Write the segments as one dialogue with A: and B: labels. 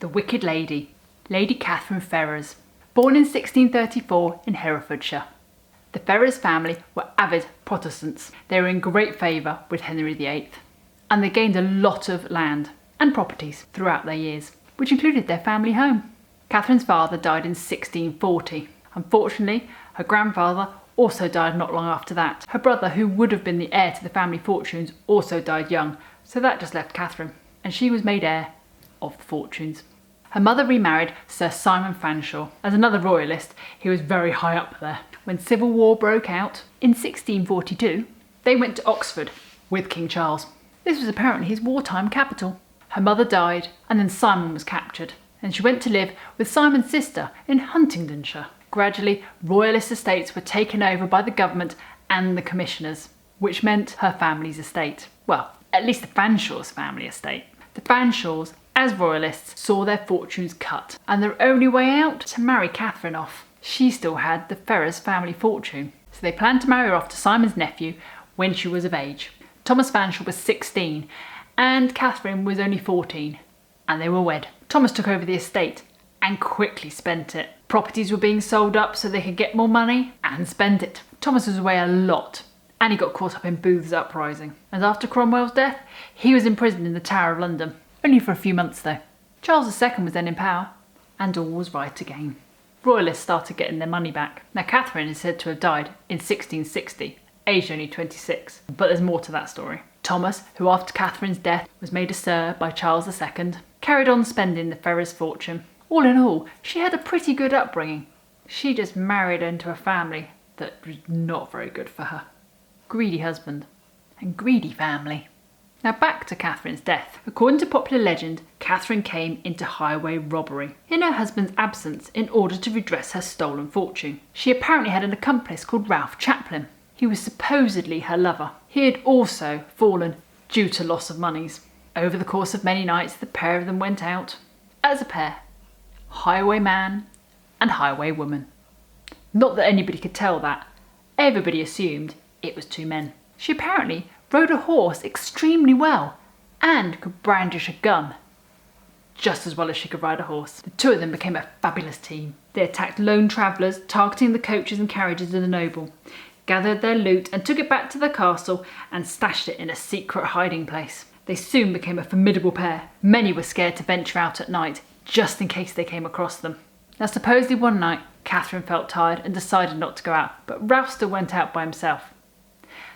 A: The Wicked Lady, Lady Katherine Ferrers. Born in 1634 in Herefordshire. The Ferrers family were avid Protestants. They were in great favour with Henry VIII, and they gained a lot of land and properties throughout their years, which included their family home. Catherine's father died in 1640. Unfortunately, her grandfather also died not long after that. Her brother, who would have been the heir to the family fortunes, also died young, so that just left Catherine, and she was made heir of the fortunes. Her mother remarried Sir Simon Fanshawe. As another royalist, he was very high up there. When civil war broke out in 1642, they went to Oxford with King Charles. This was apparently his wartime capital. Her mother died, and then Simon was captured, and she went to live with Simon's sister in Huntingdonshire. Gradually, royalist estates were taken over by the government and the commissioners, which meant her family's estate. Well, at least the Fanshawe's family estate. The Fanshaws, as royalists, saw their fortunes cut, and their only way out to marry Catherine off. She still had the Ferrers family fortune, so they planned to marry her off to Simon's nephew when she was of age. Thomas Fanshawe was 16 and Catherine was only 14, and they were wed. Thomas took over the estate and quickly spent it. Properties were being sold up so they could get more money and spend it. Thomas was away a lot, and he got caught up in Booth's uprising. And after Cromwell's death, he was imprisoned in the Tower of London. Only for a few months though. Charles II was then in power, and all was right again. Royalists started getting their money back. Now Catherine is said to have died in 1660, aged only 26, but there's more to that story. Thomas, who after Catherine's death was made a Sir by Charles II, carried on spending the Ferrers' fortune. All in all, she had a pretty good upbringing. She just married into a family that was not very good for her. Greedy husband and greedy family. Now back to Catherine's death. According to popular legend, Catherine came into highway robbery in her husband's absence in order to redress her stolen fortune. She apparently had an accomplice called Ralph Chaplin. He was supposedly her lover. He had also fallen due to loss of moneys. Over the course of many nights, the pair of them went out as a pair. Highwayman and highwaywoman. Not that anybody could tell that. Everybody assumed it was two men. She apparently rode a horse extremely well and could brandish a gun just as well as she could ride a horse. The two of them became a fabulous team. They attacked lone travellers, targeting the coaches and carriages of the noble, gathered their loot and took it back to their castle and stashed it in a secret hiding place. They soon became a formidable pair. Many were scared to venture out at night just in case they came across them. Now supposedly one night Catherine felt tired and decided not to go out, but Ralph still went out by himself.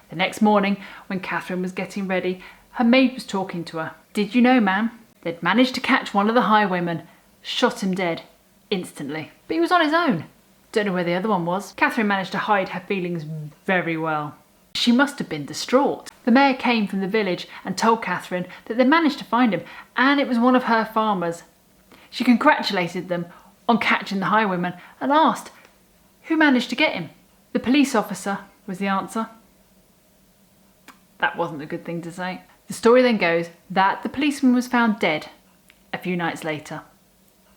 A: The next morning, when Catherine was getting ready, her maid was talking to her. "Did you know, ma'am? They'd managed to catch one of the highwaymen, shot him dead, instantly. But he was on his own. Don't know where the other one was." Catherine managed to hide her feelings very well. She must have been distraught. The mayor came from the village and told Catherine that they'd managed to find him, and it was one of her farmers. She congratulated them on catching the highwayman and asked who managed to get him. "The police officer," was the answer. That wasn't a good thing to say. The story then goes that the policeman was found dead a few nights later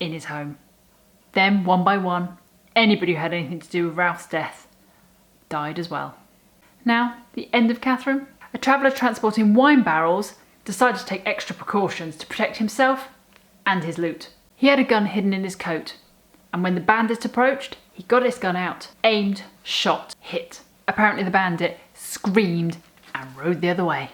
A: in his home. Then, one by one, anybody who had anything to do with Ralph's death died as well. Now, the end of Catherine. A traveller transporting wine barrels decided to take extra precautions to protect himself and his loot. He had a gun hidden in his coat, and when the bandit approached, he got his gun out, aimed, shot, hit. Apparently the bandit screamed and rode the other way.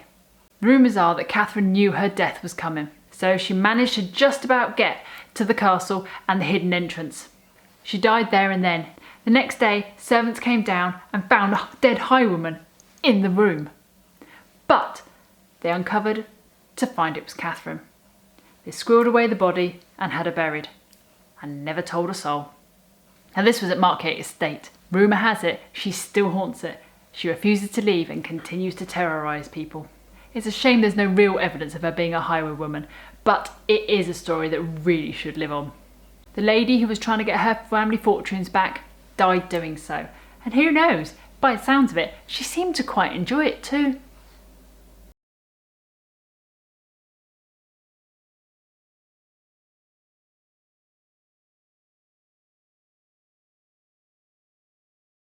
A: Rumours are that Catherine knew her death was coming, so she managed to just about get to the castle and the hidden entrance. She died there and then. The next day, servants came down and found a dead highwayman in the room. But they uncovered to find it was Catherine. They squirreled away the body and had her buried, and never told a soul. Now this was at Markgate Estate. Rumour has it she still haunts it. She refuses to leave and continues to terrorise people. It's a shame there's no real evidence of her being a highwaywoman, but it is a story that really should live on. The lady who was trying to get her family fortunes back died doing so. And who knows, by the sounds of it, she seemed to quite enjoy it too.